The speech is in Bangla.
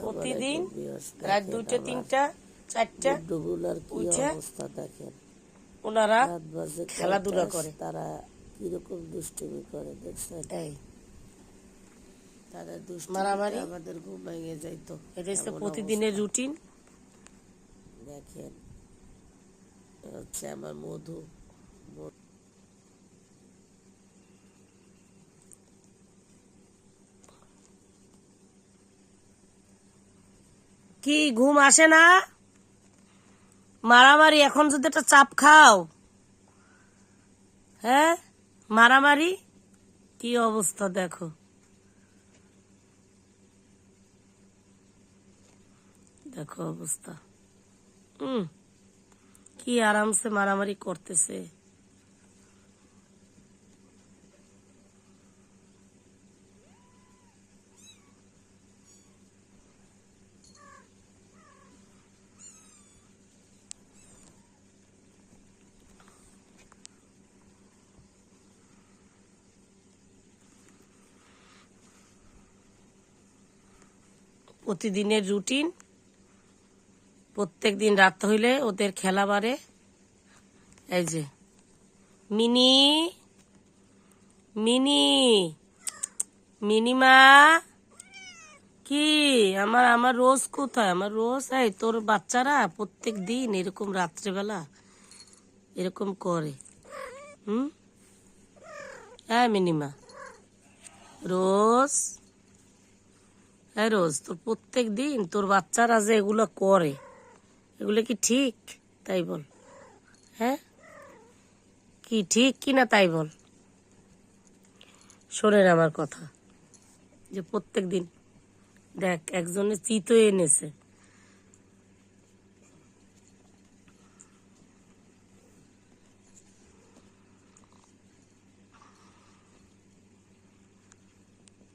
প্রতিদিন রাত 2টা 3টা 4টা ডুবুলার কি অবস্থা দেখেন, ওনারা রাত বাজে খেলাধুলা করে, তারা কিরকম দুষ্টুমি করে দেখছেন। এই তাদের দুষ্টুমি মারামারি আমাদের ঘুম ভেঙে যাইতো। এটা হচ্ছে প্রতিদিনের রুটিন। দেখেন হচ্ছে আমার মধু, কি ঘুম আসে না? মারামারি এখন যদি একটা চাপ খাও, হ্যাঁ মারামারি কি অবস্থা দেখো, দেখো অবস্থা। কি আরামসে মারামারি করতেছে। প্রতিদিনের রুটিন, প্রত্যেক দিন রাত হইলে ওদের খেলা বাড়ে। এই যে মিনি মিনি মিনিমা, কি আমার আমার রোজ কোথায়? আমার রোজ, এই তোর বাচ্চারা প্রত্যেক দিন এরকম রাত্রেবেলা এরকম করে। হ্যাঁ মিনিমা, রোজ, হ্যাঁ রোজ তোর প্রত্যেক দিন তোর বাচ্চারা যে এগুলো করে, এগুলো কি ঠিক? তাই বল, হ্যাঁ কি ঠিক কিনা তাই বল। শোনেন আমার কথা, যে প্রত্যেক দিন দেখ একজনের চিতই এনেছে,